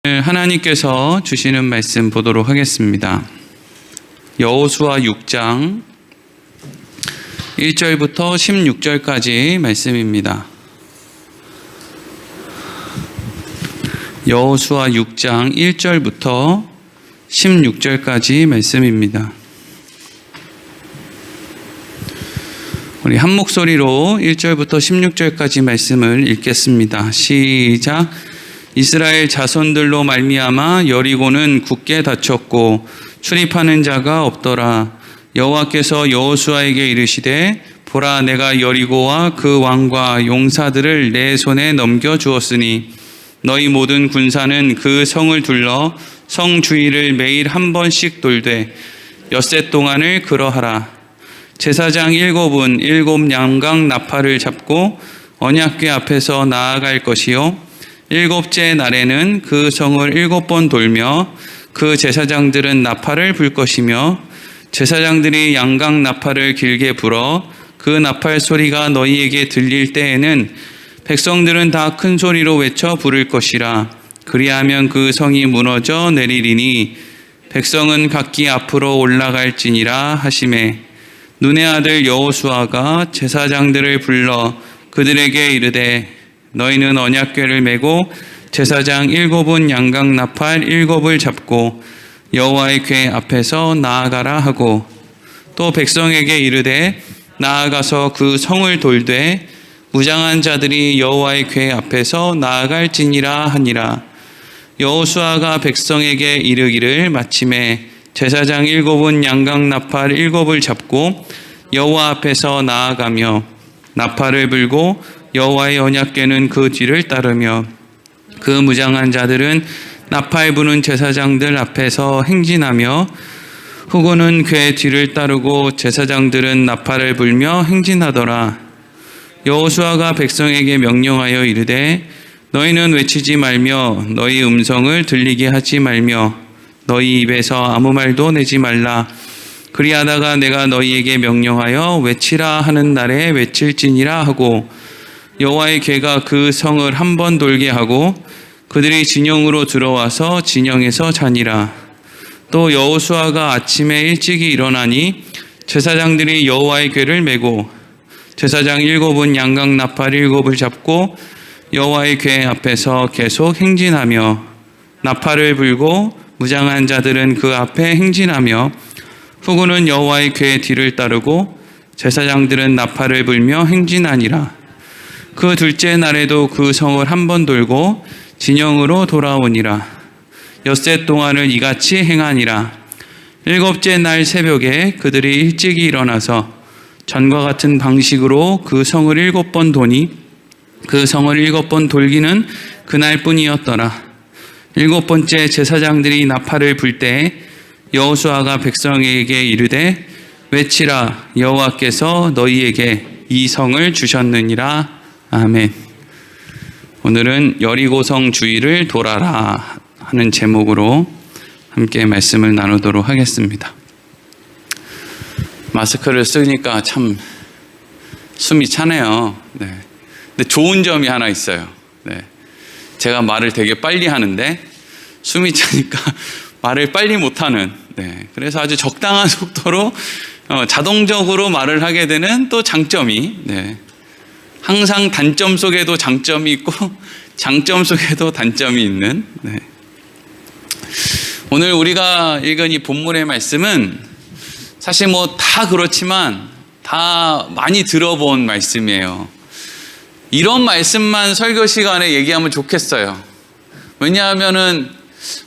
하나님께서 주시는 말씀 보도록 하겠습니다. 여호수아 6장 1절부터 16절까지 말씀입니다. 여호수아 6장 1절부터 16절까지 말씀입니다. 우리 한 목소리로 1절부터 16절까지 말씀을 읽겠습니다. 시작. 이스라엘 자손들로 말미암아 여리고는 굳게 닫혔고 출입하는 자가 없더라. 여호와께서 여호수아에게 이르시되 보라, 내가 여리고와 그 왕과 용사들을 내 손에 넘겨 주었으니 너희 모든 군사는 그 성을 둘러 성 주위를 매일 한 번씩 돌되 엿새 동안을 그러하라. 제사장 7은 7 양각 나팔을 잡고 언약궤 앞에서 나아갈 것이요 7째 날에는 그 성을 7번 돌며 그 제사장들은 나팔을 불 것이며 제사장들이 양각 나팔을 길게 불어 그 나팔 소리가 너희에게 들릴 때에는 백성들은 다 큰 소리로 외쳐 부를 것이라. 그리하면 그 성이 무너져 내리리니 백성은 각기 앞으로 올라갈지니라 하시매, 눈의 아들 여호수아가 제사장들을 불러 그들에게 이르되 너희는 언약궤를 메고 제사장 7은 양각 나팔 7을 잡고 여호와의 궤 앞에서 나아가라 하고, 또 백성에게 이르되 나아가서 그 성을 돌되 무장한 자들이 여호와의 궤 앞에서 나아갈지니라 하니라. 여호수아가 백성에게 이르기를 마침에 제사장 7은 양각 나팔 7을 잡고 여호와 앞에서 나아가며 나팔을 불고 여호와의 언약궤는 그 뒤를 따르며 그 무장한 자들은 나팔 부는 제사장들 앞에서 행진하며 후군은 궤 뒤를 따르고 제사장들은 나팔을 불며 행진하더라. 여호수아가 백성에게 명령하여 이르되 너희는 외치지 말며 너희 음성을 들리게 하지 말며 너희 입에서 아무 말도 내지 말라. 그리하다가 내가 너희에게 명령하여 외치라 하는 날에 외칠지니라 하고, 여호와의 궤가 그 성을 한 번 돌게 하고 그들이 진영으로 들어와서 진영에서 자니라. 또 여호수아가 아침에 일찍이 일어나니 제사장들이 여호와의 궤를 메고 제사장 7은 양각 나팔 7을 잡고 여호와의 궤 앞에서 계속 행진하며 나팔을 불고 무장한 자들은 그 앞에 행진하며 후군은 여호와의 궤 뒤를 따르고 제사장들은 나팔을 불며 행진하니라. 그 둘째 날에도 그 성을 한 번 돌고 진영으로 돌아오니라. 엿새 동안을 이같이 행하니라. 7째 날 새벽에 그들이 일찍이 일어나서 전과 같은 방식으로 그 성을 7번 도니 그 성을 7번 돌기는 그날뿐이었더라. 7번째 제사장들이 나팔을 불 때 여호수아가 백성에게 이르되 외치라, 여호와께서 너희에게 이 성을 주셨느니라. 아멘. 오늘은 여리고성 주위를 돌아라 하는 제목으로 함께 말씀을 나누도록 하겠습니다. 마스크를 쓰니까 참 숨이 차네요. 네. 근데 좋은 점이 하나 있어요. 네. 제가 말을 되게 빨리 하는데 숨이 차니까 말을 빨리 못하는, 네. 그래서 아주 적당한 속도로 자동적으로 말을 하게 되는 또 장점이, 네. 항상 단점 속에도 장점이 있고 장점 속에도 단점이 있는, 네. 오늘 우리가 읽은 이 본문의 말씀은 사실 뭐 다 그렇지만 다 많이 들어본 말씀이에요. 이런 말씀만 설교 시간에 얘기하면 좋겠어요. 왜냐하면은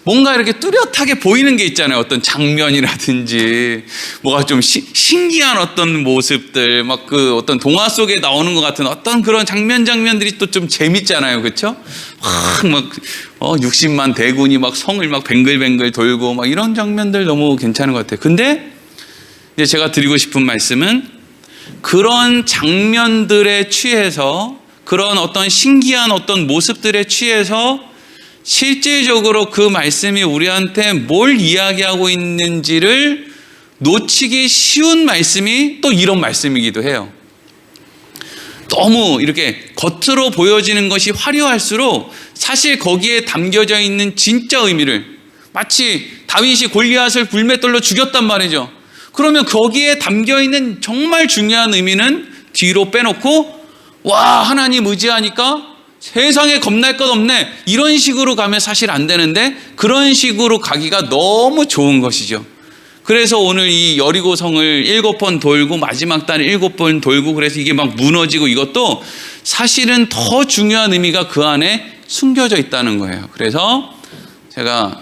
뭔가 이렇게 뚜렷하게 보이는 게 있잖아요. 어떤 장면이라든지 뭐가 좀 신기한 어떤 모습들, 막 그 어떤 동화 속에 나오는 것 같은 어떤 그런 장면들이 또 좀 재밌잖아요. 그렇죠? 막 60만 대군이 막 성을 막 뱅글뱅글 돌고 막 이런 장면들 너무 괜찮은 것 같아요. 근데 이제 제가 드리고 싶은 말씀은 그런 장면들에 취해서, 그런 어떤 신기한 어떤 모습들에 취해서 실질적으로 그 말씀이 우리한테 뭘 이야기하고 있는지를 놓치기 쉬운 말씀이 또 이런 말씀이기도 해요. 너무 이렇게 겉으로 보여지는 것이 화려할수록 사실 거기에 담겨져 있는 진짜 의미를, 마치 다윗이 골리앗을 불맷돌로 죽였단 말이죠. 그러면 거기에 담겨있는 정말 중요한 의미는 뒤로 빼놓고, 와, 하나님 의지하니까 세상에 겁날 것 없네, 이런 식으로 가면 사실 안 되는데 그런 식으로 가기가 너무 좋은 것이죠. 그래서 오늘 이 여리고성을 7번 돌고 마지막 날 7번 돌고, 그래서 이게 막 무너지고, 이것도 사실은 더 중요한 의미가 그 안에 숨겨져 있다는 거예요. 그래서 제가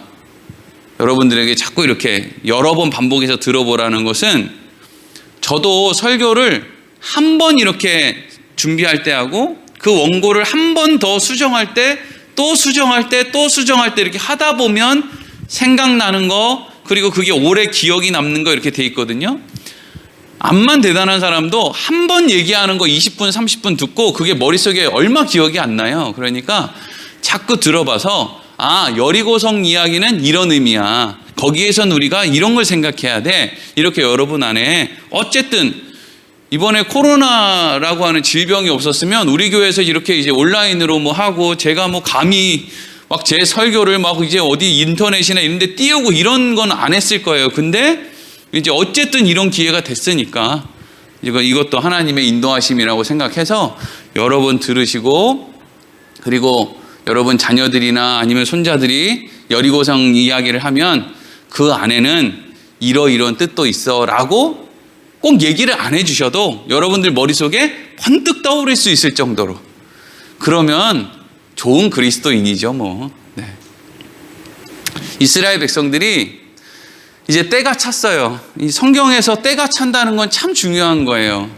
여러분들에게 자꾸 이렇게 여러 번 반복해서 들어보라는 것은, 저도 설교를 한 번 이렇게 준비할 때 하고 그 원고를 한 번 더 수정할 때, 또 수정할 때, 또 수정할 때 이렇게 하다 보면 생각나는 거, 그리고 그게 오래 기억이 남는 거, 이렇게 돼 있거든요. 암만 대단한 사람도 한 번 얘기하는 거 20분, 30분 듣고 그게 머릿속에 얼마 기억이 안 나요. 그러니까 자꾸 들어봐서, 아, 여리고성 이야기는 이런 의미야, 거기에선 우리가 이런 걸 생각해야 돼, 이렇게 여러분 안에, 어쨌든 이번에 코로나라고 하는 질병이 없었으면 우리 교회에서 이렇게 이제 온라인으로 뭐 하고, 제가 뭐 감히 막 제 설교를 막 이제 어디 인터넷이나 이런 데 띄우고 이런 건 안 했을 거예요. 근데 이제 어쨌든 이런 기회가 됐으니까 이것도 하나님의 인도하심이라고 생각해서 여러분 들으시고, 그리고 여러분 자녀들이나 아니면 손자들이 여리고성 이야기를 하면 그 안에는 이러이러한 뜻도 있어 라고 꼭 얘기를 안 해주셔도 여러분들 머릿속에 번뜩 떠오를 수 있을 정도로, 그러면 좋은 그리스도인이죠 뭐. 네. 이스라엘 백성들이 이제 때가 찼어요. 이 성경에서 때가 찬다는 건 참 중요한 거예요.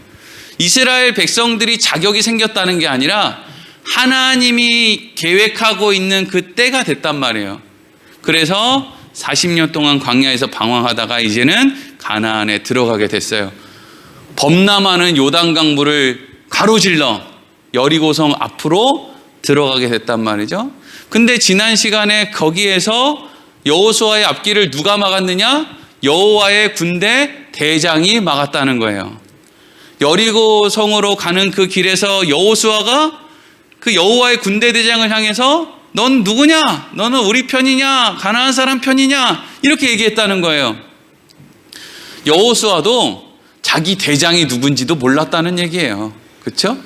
이스라엘 백성들이 자격이 생겼다는 게 아니라 하나님이 계획하고 있는 그 때가 됐단 말이에요. 그래서 40년 동안 광야에서 방황하다가 이제는 가나안에 들어가게 됐어요. 범람하는 요단강물을 가로질러 여리고성 앞으로 들어가게 됐단 말이죠. 근데 지난 시간에 거기에서 여호수아의 앞길을 누가 막았느냐? 여호와의 군대 대장이 막았다는 거예요. 여리고성으로 가는 그 길에서 여호수아가 그 여호와의 군대 대장을 향해서 넌 누구냐? 너는 우리 편이냐? 가나안 사람 편이냐? 이렇게 얘기했다는 거예요. 여호수아도 자기 대장이 누군지도 몰랐다는 얘기예요. 그렇죠?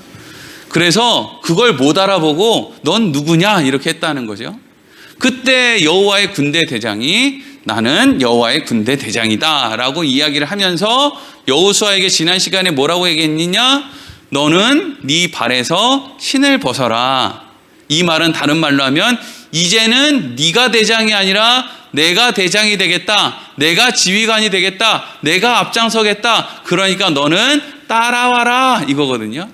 그래서 그걸 못 알아보고 넌 누구냐? 이렇게 했다는 거죠. 그때 여호와의 군대 대장이 나는 여호와의 군대 대장이다 라고 이야기를 하면서 여호수아에게 지난 시간에 뭐라고 얘기했느냐? 너는 네 발에서 신을 벗어라. 이 말은 다른 말로 하면 이제는 네가 대장이 아니라 내가 대장이 되겠다. 내가 지휘관이 되겠다. 내가 앞장서겠다. 그러니까 너는 따라와라 이거거든요.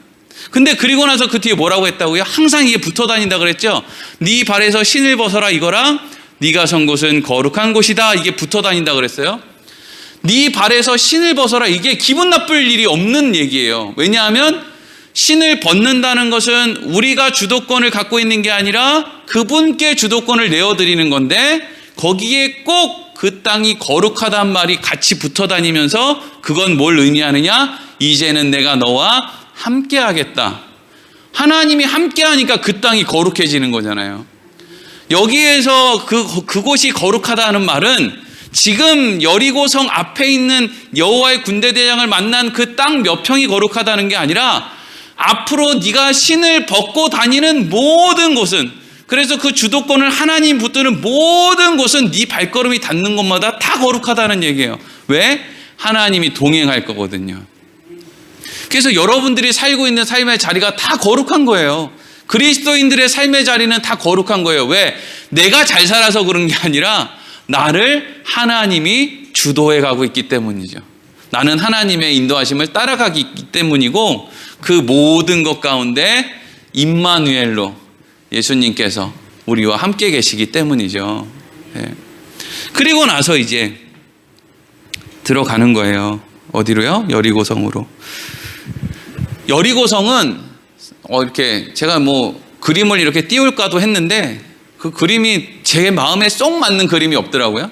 근데 그리고 나서 그 뒤에 뭐라고 했다고요? 항상 이게 붙어 다닌다 그랬죠. 네 발에서 신을 벗어라 이거랑 네가 선 곳은 거룩한 곳이다 이게 붙어 다닌다 그랬어요. 네 발에서 신을 벗어라 이게 기분 나쁠 일이 없는 얘기예요. 왜냐하면 신을 벗는다는 것은 우리가 주도권을 갖고 있는 게 아니라 그분께 주도권을 내어드리는 건데, 거기에 꼭 그 땅이 거룩하단 말이 같이 붙어 다니면서 그건 뭘 의미하느냐? 이제는 내가 너와 함께 하겠다. 하나님이 함께 하니까 그 땅이 거룩해지는 거잖아요. 여기에서 그곳이 거룩하다는 말은 지금 여리고성 앞에 있는 여호와의 군대 대장을 만난 그 땅 몇 평이 거룩하다는 게 아니라 앞으로 네가 신을 벗고 다니는 모든 곳은, 그래서 그 주도권을 하나님 붙드는 모든 곳은 네 발걸음이 닿는 곳마다 다 거룩하다는 얘기예요. 왜? 하나님이 동행할 거거든요. 그래서 여러분들이 살고 있는 삶의 자리가 다 거룩한 거예요. 그리스도인들의 삶의 자리는 다 거룩한 거예요. 왜? 내가 잘 살아서 그런 게 아니라 나를 하나님이 주도해 가고 있기 때문이죠. 나는 하나님의 인도하심을 따라가기 때문이고, 그 모든 것 가운데 임마누엘로 예수님께서 우리와 함께 계시기 때문이죠. 네. 그리고 나서 이제 들어가는 거예요. 어디로요? 여리고성으로. 여리고성은 이렇게 제가 뭐 그림을 이렇게 띄울까도 했는데 그 그림이 제 마음에 쏙 맞는 그림이 없더라고요.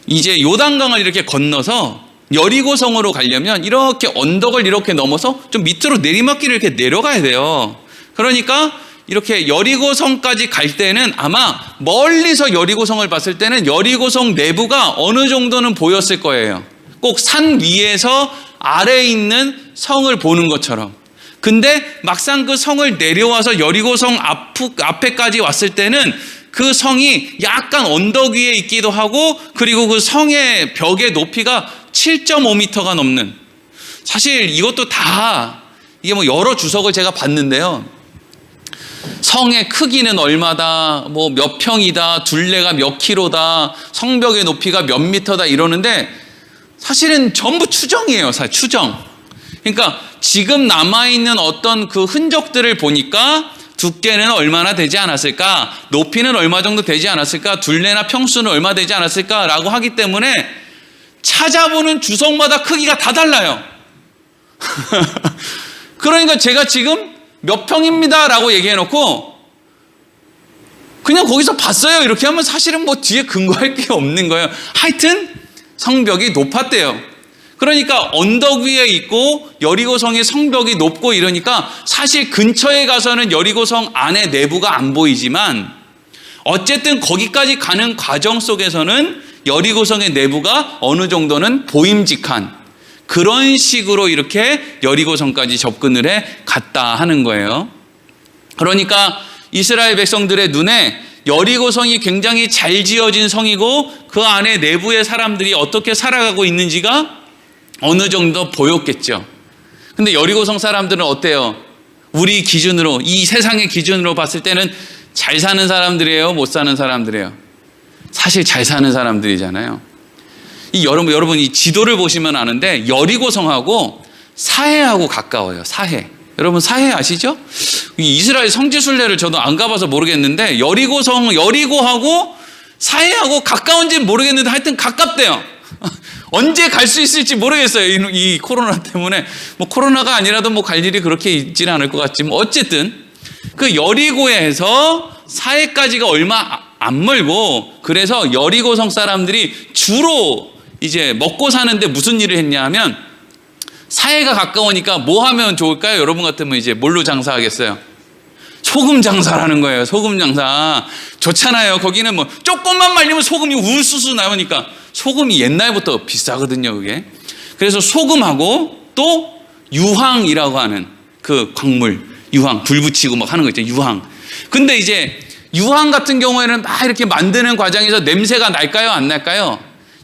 이제 요단강을 이렇게 건너서 여리고성으로 가려면 이렇게 언덕을 이렇게 넘어서 좀 밑으로 내리막길을 이렇게 내려가야 돼요. 그러니까 이렇게 여리고성까지 갈 때는 아마 멀리서 여리고성을 봤을 때는 여리고성 내부가 어느 정도는 보였을 거예요. 꼭 산 위에서 아래에 있는 성을 보는 것처럼. 근데 막상 그 성을 내려와서 여리고성 앞에까지 왔을 때는 그 성이 약간 언덕 위에 있기도 하고, 그리고 그 성의 벽의 높이가 7.5m가 넘는, 사실 이것도 다 이게 뭐 여러 주석을 제가 봤는데요. 성의 크기는 얼마다, 뭐 몇 평이다, 둘레가 몇 킬로다, 성벽의 높이가 몇 미터다 이러는데 사실은 전부 추정이에요. 사실 추정. 그러니까 지금 남아있는 어떤 그 흔적들을 보니까 두께는 얼마나 되지 않았을까, 높이는 얼마 정도 되지 않았을까, 둘레나 평수는 얼마 되지 않았을까라고 하기 때문에 찾아보는 주석마다 크기가 다 달라요. 그러니까 제가 지금 몇 평입니다 라고 얘기해놓고 그냥 거기서 봤어요 이렇게 하면 사실은 뭐 뒤에 근거할 게 없는 거예요. 하여튼 성벽이 높았대요. 그러니까 언덕 위에 있고 여리고성의 성벽이 높고 이러니까 사실 근처에 가서는 여리고성 안에 내부가 안 보이지만 어쨌든 거기까지 가는 과정 속에서는 여리고성의 내부가 어느 정도는 보임직한 그런 식으로 이렇게 여리고성까지 접근을 해 갔다 하는 거예요. 그러니까 이스라엘 백성들의 눈에 여리고성이 굉장히 잘 지어진 성이고 그 안에 내부의 사람들이 어떻게 살아가고 있는지가 어느 정도 보였겠죠. 근데 여리고성 사람들은 어때요? 우리 기준으로, 이 세상의 기준으로 봤을 때는 잘 사는 사람들이에요? 못 사는 사람들이에요? 사실 잘 사는 사람들이잖아요. 여러분 이 지도를 보시면 아는데 여리고성하고 사해하고 가까워요. 사해. 여러분 사해 아시죠? 이 이스라엘 성지순례를 저도 안 가봐서 모르겠는데 여리고하고 사해하고 가까운지는 모르겠는데 하여튼 가깝대요. 언제 갈 수 있을지 모르겠어요. 이 코로나 때문에. 뭐 코로나가 아니라도 뭐 갈 일이 그렇게 있지는 않을 것 같지만 어쨌든 그 여리고에서 사해까지가 얼마 안 멀고, 그래서 여리고성 사람들이 주로 이제 먹고 사는데 무슨 일을 했냐 하면 사해가 가까우니까 뭐 하면 좋을까요? 여러분 같으면 이제 뭘로 장사하겠어요? 소금 장사라는 거예요. 소금 장사. 좋잖아요. 거기는 뭐 조금만 말리면 소금이 우수수 나오니까. 소금이 옛날부터 비싸거든요, 그게. 그래서 소금하고 또 유황이라고 하는 그 광물, 유황, 불 붙이고 막 하는 거 있죠, 유황. 근데 이제 유황 같은 경우에는 막 이렇게 만드는 과정에서 냄새가 날까요, 안 날까요?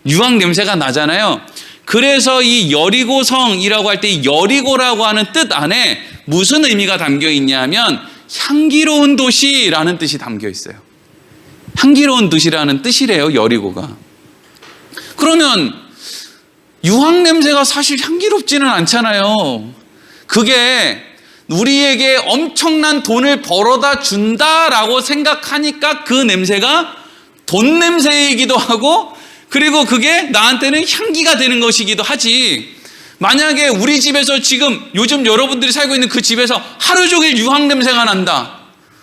유황 냄새가 나잖아요. 그래서 이 여리고성이라고 할 때 이 여리고라고 하는 뜻 안에 무슨 의미가 담겨 있냐면 향기로운 도시라는 뜻이 담겨 있어요. 향기로운 도시라는 뜻이래요, 여리고가. 그러면 유황 냄새가 사실 향기롭지는 않잖아요. 그게 우리에게 엄청난 돈을 벌어다 준다라고 생각하니까 그 냄새가 돈 냄새이기도 하고, 그리고 그게 나한테는 향기가 되는 것이기도 하지. 만약에 우리 집에서 지금 요즘 여러분들이 살고 있는 그 집에서 하루 종일 유황 냄새가 난다,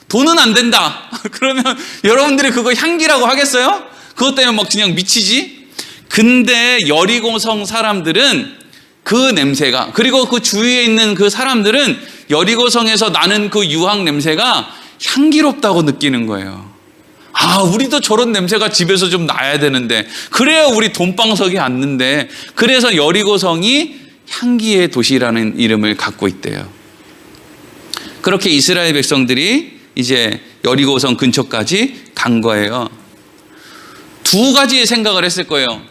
돈은 안 된다, 그러면 여러분들이 그거 향기라고 하겠어요? 그것 때문에 막 그냥 미치지. 근데 여리고성 사람들은 그 냄새가, 그리고 그 주위에 있는 그 사람들은 여리고성에서 나는 그 유황 냄새가 향기롭다고 느끼는 거예요. 아, 우리도 저런 냄새가 집에서 좀 나야 되는데, 그래야 우리 돈방석에 앉는데. 그래서 여리고성이 향기의 도시라는 이름을 갖고 있대요. 그렇게 이스라엘 백성들이 이제 여리고성 근처까지 간 거예요. 두 가지의 생각을 했을 거예요.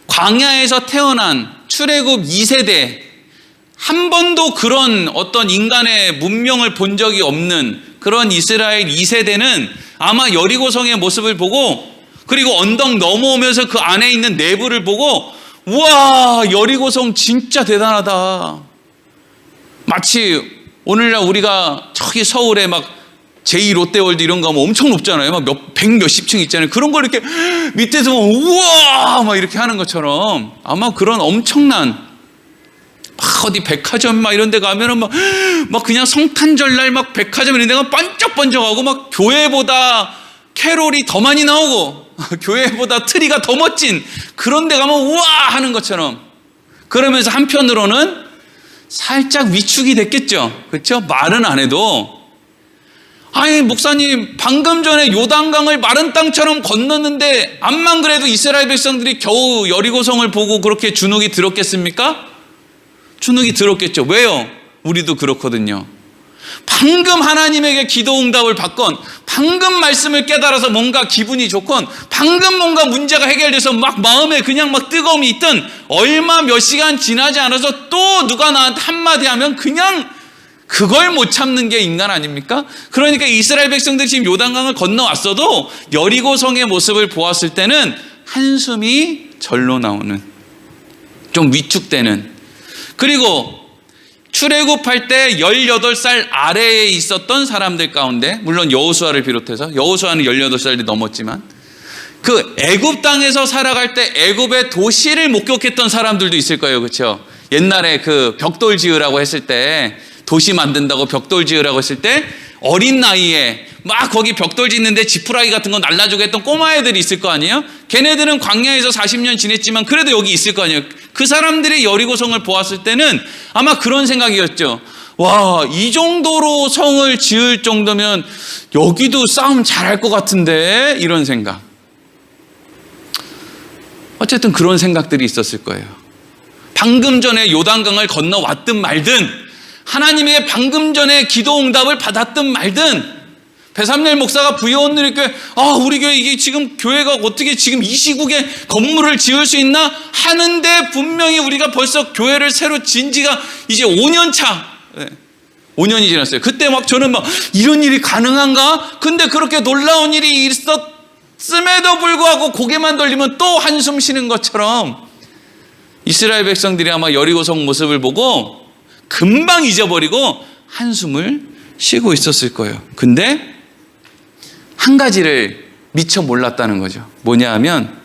광야에서 태어난 출애굽 2세대, 한 번도 그런 어떤 인간의 문명을 본 적이 없는 그런 이스라엘 2세대는 아마 여리고성의 모습을 보고, 그리고 언덕 넘어오면서 그 안에 있는 내부를 보고, 우와, 여리고성 진짜 대단하다. 마치 오늘날 우리가 저기 서울에 막 제2롯데월드 이런 거 하면 엄청 높잖아요. 막 백 몇십 층 있잖아요. 그런 걸 이렇게 밑에서 보면 우와 막 이렇게 하는 것처럼 아마 그런 엄청난, 막 어디 백화점 막 이런 데 가면은 막 그냥 성탄절날 막 백화점 이런 데가 번쩍번쩍하고, 막 교회보다 캐롤이 더 많이 나오고 교회보다 트리가 더 멋진 그런 데 가면 우와 하는 것처럼. 그러면서 한편으로는 살짝 위축이 됐겠죠. 그렇죠? 말은 안 해도 아니 목사님 방금 전에 요단강을 마른 땅처럼 건넜는데 암만 그래도 이스라엘 백성들이 겨우 여리고성을 보고 그렇게 주눅이 들었겠습니까? 주눅이 들었겠죠. 왜요? 우리도 그렇거든요. 방금 하나님에게 기도 응답을 받건, 방금 말씀을 깨달아서 뭔가 기분이 좋건, 방금 뭔가 문제가 해결돼서 막 마음에 그냥 막 뜨거움이 있든, 얼마 몇 시간 지나지 않아서 또 누가 나한테 한마디 하면 그냥 그걸 못 참는 게 인간 아닙니까? 그러니까 이스라엘 백성들이 지금 요단강을 건너왔어도 여리고성의 모습을 보았을 때는 한숨이 절로 나오는, 좀 위축되는, 그리고 출애굽할 때 18살 아래에 있었던 사람들 가운데, 물론 여호수아를 비롯해서, 여호수아는 18살이 넘었지만 그 애굽 땅에서 살아갈 때 애굽의 도시를 목격했던 사람들도 있을 거예요. 그렇죠? 옛날에 그 벽돌 지으라고 했을 때, 도시 만든다고 벽돌 지으라고 했을 때 어린 나이에 막 거기 벽돌 짓는데 지푸라기 같은 거 날라주고 했던 꼬마애들이 있을 거 아니에요? 걔네들은 광야에서 40년 지냈지만 그래도 여기 있을 거 아니에요? 그 사람들이 여리고성을 보았을 때는 아마 그런 생각이었죠. 와, 이 정도로 성을 지을 정도면 여기도 싸움 잘할 것 같은데, 이런 생각. 어쨌든 그런 생각들이 있었을 거예요. 방금 전에 요단강을 건너왔든 말든, 하나님의 방금 전에 기도 응답을 받았든 말든, 배삼열 목사가 부여원들에게 우리 교회 이게 지금 교회가 어떻게 지금 이 시국에 건물을 지을 수 있나 하는데, 분명히 우리가 벌써 교회를 새로 진 지가 이제 5년 차, 5년이 지났어요. 그때 막 저는 막 이런 일이 가능한가? 근데 그렇게 놀라운 일이 있었음에도 불구하고 고개만 돌리면 또 한숨 쉬는 것처럼 이스라엘 백성들이 아마 여리고성 모습을 보고 금방 잊어버리고 한숨을 쉬고 있었을 거예요. 근데 한 가지를 미처 몰랐다는 거죠. 뭐냐 하면,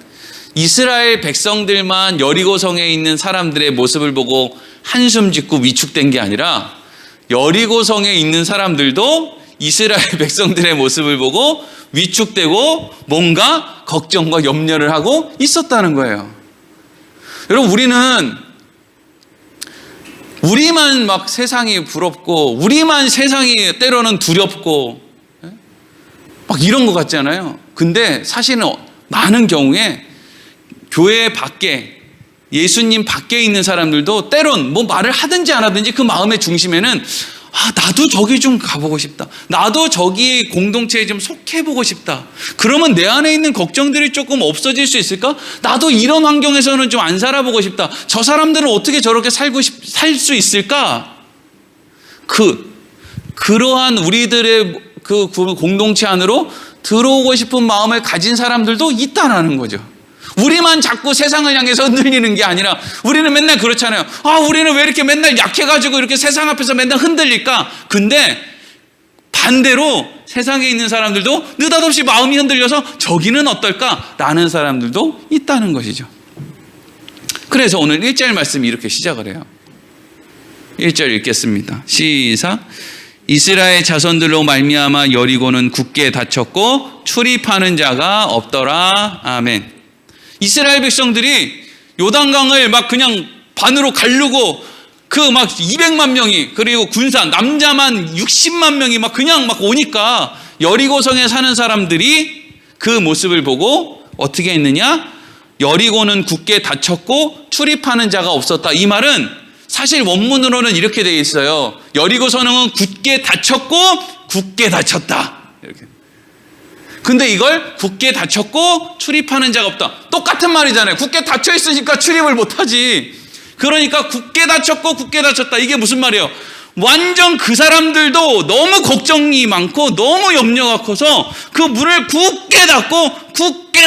이스라엘 백성들만 여리고성에 있는 사람들의 모습을 보고 한숨 짓고 위축된 게 아니라, 여리고성에 있는 사람들도 이스라엘 백성들의 모습을 보고 위축되고 뭔가 걱정과 염려를 하고 있었다는 거예요. 여러분, 우리만 막 세상이 부럽고, 우리만 세상이 때로는 두렵고, 막 이런 것 같잖아요. 근데 사실은 많은 경우에 교회 밖에, 예수님 밖에 있는 사람들도 때론 뭐 말을 하든지 안 하든지 그 마음의 중심에는 나도 저기 좀 가보고 싶다. 나도 저기 공동체에 좀 속해보고 싶다. 그러면 내 안에 있는 걱정들이 조금 없어질 수 있을까? 나도 이런 환경에서는 좀 안 살아보고 싶다. 저 사람들은 어떻게 저렇게 살 수 있을까? 그러한 우리들의 그 공동체 안으로 들어오고 싶은 마음을 가진 사람들도 있다라는 거죠. 우리만 자꾸 세상을 향해서 흔들리는 게 아니라, 우리는 맨날 그렇잖아요. 우리는 왜 이렇게 맨날 약해가지고 이렇게 세상 앞에서 맨날 흔들릴까? 근데 반대로 세상에 있는 사람들도 느닷없이 마음이 흔들려서 저기는 어떨까? 라는 사람들도 있다는 것이죠. 그래서 오늘 1절 말씀이 이렇게 시작을 해요. 1절 읽겠습니다. 시작. 이스라엘 자손들로 말미암아 여리고는 굳게 닫혔고 출입하는 자가 없더라. 아멘. 이스라엘 백성들이 요단강을 막 그냥 반으로 가르고 그 막 200만 명이, 그리고 군사 남자만 60만 명이 막 그냥 막 오니까 여리고성에 사는 사람들이 그 모습을 보고 어떻게 했느냐? 여리고는 굳게 닫혔고 출입하는 자가 없었다. 이 말은 사실 원문으로는 이렇게 되어 있어요. 여리고성은 굳게 닫혔고 굳게 닫혔다. 이렇게. 근데 이걸 굳게 닫혔고 출입하는 자가 없다. 똑같은 말이잖아요. 굳게 닫혀 있으니까 출입을 못하지. 그러니까 굳게 닫혔고 굳게 닫혔다. 이게 무슨 말이에요? 완전 그 사람들도 너무 걱정이 많고 너무 염려가 커서 그 문을 굳게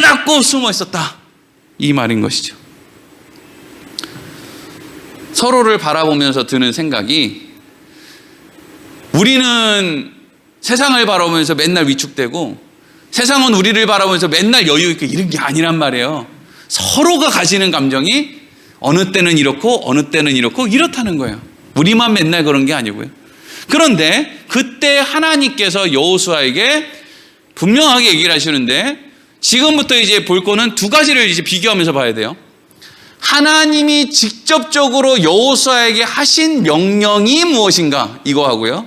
닫고 숨어 있었다. 이 말인 것이죠. 서로를 바라보면서 드는 생각이, 우리는 세상을 바라보면서 맨날 위축되고 세상은 우리를 바라보면서 맨날 여유 있게 이런 게 아니란 말이에요. 서로가 가지는 감정이 어느 때는 이렇고 어느 때는 이렇고 이렇다는 거예요. 우리만 맨날 그런 게 아니고요. 그런데 그때 하나님께서 여호수아에게 분명하게 얘기를 하시는데, 지금부터 이제 볼 거는 두 가지를 이제 비교하면서 봐야 돼요. 하나님이 직접적으로 여호수아에게 하신 명령이 무엇인가, 이거 하고요.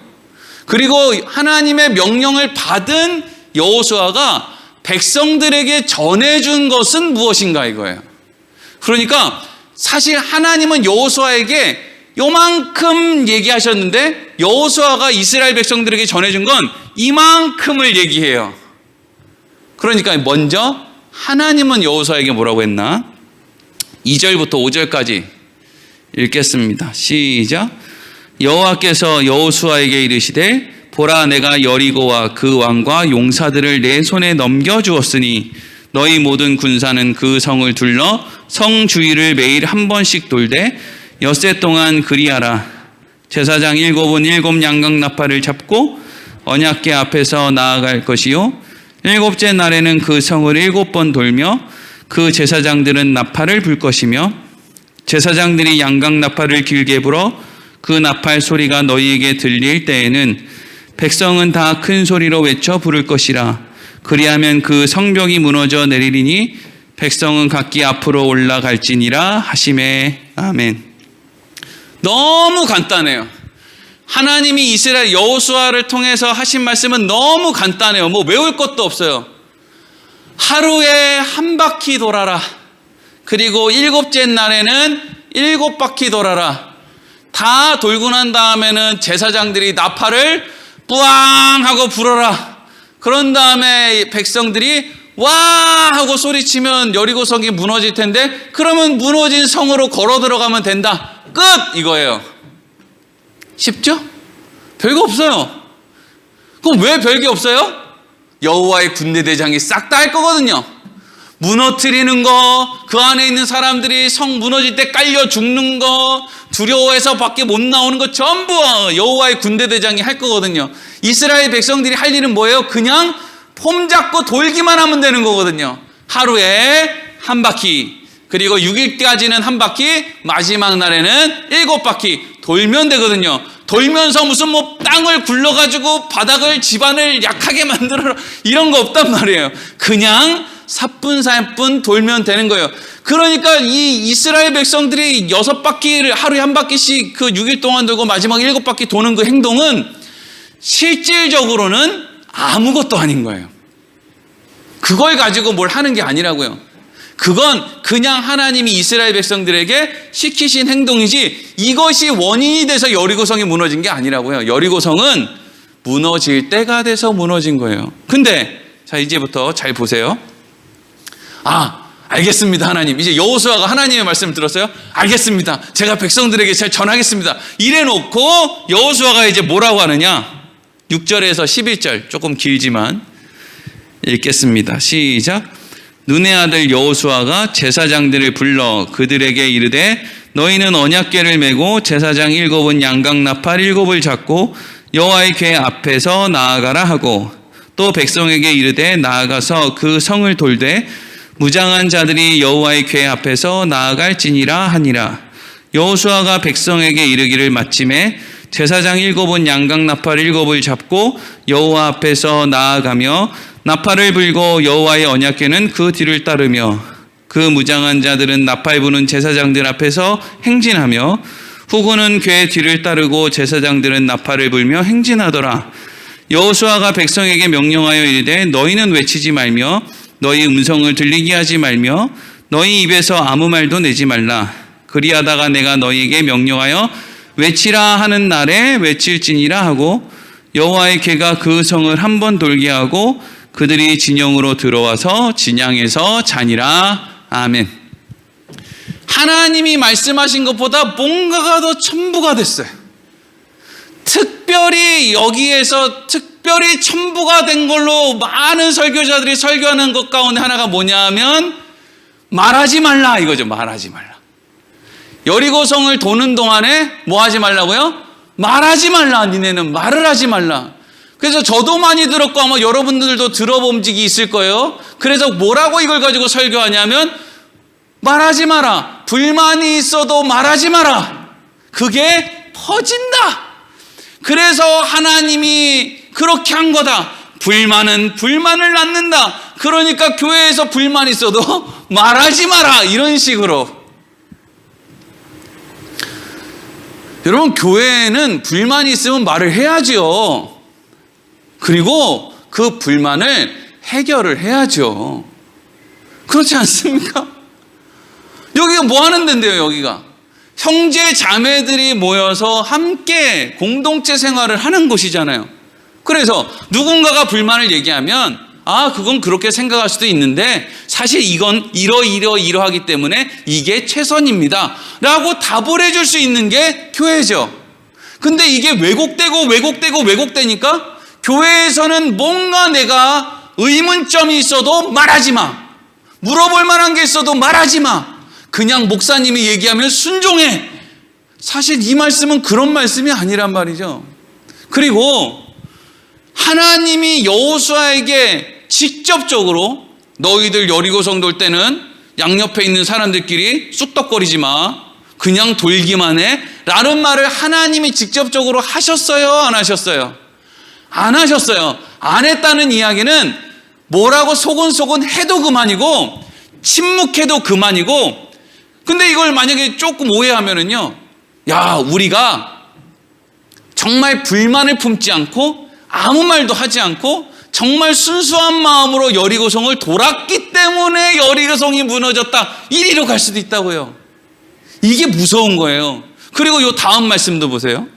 그리고 하나님의 명령을 받은 여호수아가 백성들에게 전해준 것은 무엇인가 이거예요. 그러니까 사실 하나님은 여호수아에게 요만큼 얘기하셨는데 여호수아가 이스라엘 백성들에게 전해준 건 이만큼을 얘기해요. 그러니까 먼저 하나님은 여호수아에게 뭐라고 했나? 2절부터 5절까지 읽겠습니다. 시작. 여호와께서 여호수아에게 이르시되 보라, 내가 여리고와 그 왕과 용사들을 내 손에 넘겨주었으니 너희 모든 군사는 그 성을 둘러 성 주위를 매일 한 번씩 돌되 엿새 동안 그리하라. 제사장 7은 7 양각나팔을 잡고 언약궤 앞에서 나아갈 것이요 7째 날에는 그 성을 7번 돌며 그 제사장들은 나팔을 불 것이며 제사장들이 양각나팔을 길게 불어 그 나팔 소리가 너희에게 들릴 때에는 백성은 다 큰 소리로 외쳐 부를 것이라. 그리하면 그 성벽이 무너져 내리리니 백성은 각기 앞으로 올라갈지니라 하시매. 아멘. 너무 간단해요. 하나님이 이스라엘 여호수아를 통해서 하신 말씀은 너무 간단해요. 뭐 외울 것도 없어요. 하루에 한 바퀴 돌아라. 그리고 7째 날에는 7바퀴 돌아라. 다 돌고 난 다음에는 제사장들이 나팔을 뿌앙 하고 불어라. 그런 다음에 백성들이 와 하고 소리치면 여리고 성이 무너질 텐데 그러면 무너진 성으로 걸어 들어가면 된다. 끝! 이거예요. 쉽죠? 별거 없어요. 그럼 왜 별게 없어요? 여호와의 군대 대장이 싹 다 할 거거든요. 무너뜨리는 거, 그 안에 있는 사람들이 성 무너질 때 깔려 죽는 거, 두려워해서 밖에 못 나오는 거 전부 여호와의 군대 대장이 할 거거든요. 이스라엘 백성들이 할 일은 뭐예요? 그냥 폼 잡고 돌기만 하면 되는 거거든요. 하루에 한 바퀴, 그리고 6일까지는 한 바퀴, 마지막 날에는 7바퀴 돌면 되거든요. 돌면서 무슨 뭐 땅을 굴러가지고 바닥을 집안을 약하게 만들어라 이런 거 없단 말이에요. 그냥 사뿐사뿐 돌면 되는 거예요. 그러니까 이 이스라엘 백성들이 6바퀴를 하루에 한 바퀴씩 그 6일 동안 돌고 마지막 7바퀴 도는 그 행동은 실질적으로는 아무것도 아닌 거예요. 그걸 가지고 뭘 하는 게 아니라고요. 그건 그냥 하나님이 이스라엘 백성들에게 시키신 행동이지 이것이 원인이 돼서 여리고성이 무너진 게 아니라고요. 여리고성은 무너질 때가 돼서 무너진 거예요. 근데 자 이제부터 잘 보세요. 알겠습니다 하나님. 이제 여호수아가 하나님의 말씀을 들었어요. 알겠습니다. 제가 백성들에게 잘 전하겠습니다. 이래놓고 여호수아가 이제 뭐라고 하느냐. 6절에서 11절 조금 길지만 읽겠습니다. 시작. 눈의 아들 여호수아가 제사장들을 불러 그들에게 이르되 너희는 언약궤를 메고 제사장 7은 양각나팔 7을 잡고 여호와의 궤 앞에서 나아가라 하고 또 백성에게 이르되 나아가서 그 성을 돌되 무장한 자들이 여호와의 궤 앞에서 나아갈지니라 하니라. 여호수아가 백성에게 이르기를 마침에 제사장 7은 양각나팔 7을 잡고 여호와 앞에서 나아가며 나팔을 불고 여호와의 언약궤는 그 뒤를 따르며 그 무장한 자들은 나팔 부는 제사장들 앞에서 행진하며 후군은 궤 뒤를 따르고 제사장들은 나팔을 불며 행진하더라. 여호수아가 백성에게 명령하여 이르되 너희는 외치지 말며 너희 음성을 들리게 하지 말며 너희 입에서 아무 말도 내지 말라. 그리하다가 내가 너희에게 명령하여 외치라 하는 날에 외칠지니라 하고 여호와의 궤가 그 성을 한 번 돌게 하고 그들이 진영으로 들어와서 진양에서 자니라. 아멘. 하나님이 말씀하신 것보다 뭔가가 더 첨부가 됐어요. 특별히 여기에서 특별히 첨부가 된 걸로 많은 설교자들이 설교하는 것 가운데 하나가 뭐냐면 말하지 말라 이거죠. 말하지 말라. 여리고성을 도는 동안에 뭐 하지 말라고요? 말하지 말라. 니네는 말을 하지 말라. 그래서 저도 많이 들었고 아마 여러분들도 들어본 적이 있을 거예요. 그래서 뭐라고 이걸 가지고 설교하냐면 말하지 마라. 불만이 있어도 말하지 마라. 그게 퍼진다. 그래서 하나님이 그렇게 한 거다. 불만은 불만을 낳는다. 그러니까 교회에서 불만 있어도 말하지 마라. 이런 식으로. 여러분 교회에는 불만이 있으면 말을 해야지요. 그리고 그 불만을 해결을 해야죠. 그렇지 않습니까? 여기가 뭐 하는 데인데요, 여기가? 형제 자매들이 모여서 함께 공동체 생활을 하는 곳이잖아요. 그래서 누군가가 불만을 얘기하면 그건 그렇게 생각할 수도 있는데 사실 이건 이러하기 때문에 이게 최선입니다 라고 답을 해줄 수 있는 게 교회죠. 근데 이게 왜곡되니까 교회에서는 뭔가 내가 의문점이 있어도 말하지 마, 물어볼 만한 게 있어도 말하지 마, 그냥 목사님이 얘기하면 순종해. 사실 이 말씀은 그런 말씀이 아니란 말이죠. 그리고 하나님이 여호수아에게 직접적으로 너희들 여리고성 돌 때는 양옆에 있는 사람들끼리 쑥덕거리지 마, 그냥 돌기만 해 라는 말을 하나님이 직접적으로 하셨어요, 안 하셨어요? 안 하셨어요. 안 했다는 이야기는 뭐라고 소곤소곤 해도 그만이고 침묵해도 그만이고, 근데 이걸 만약에 조금 오해하면은요, 우리가 정말 불만을 품지 않고 아무 말도 하지 않고 정말 순수한 마음으로 여리고성을 돌았기 때문에 여리고성이 무너졌다, 이리로 갈 수도 있다고요. 이게 무서운 거예요. 그리고 이 다음 말씀도 보세요.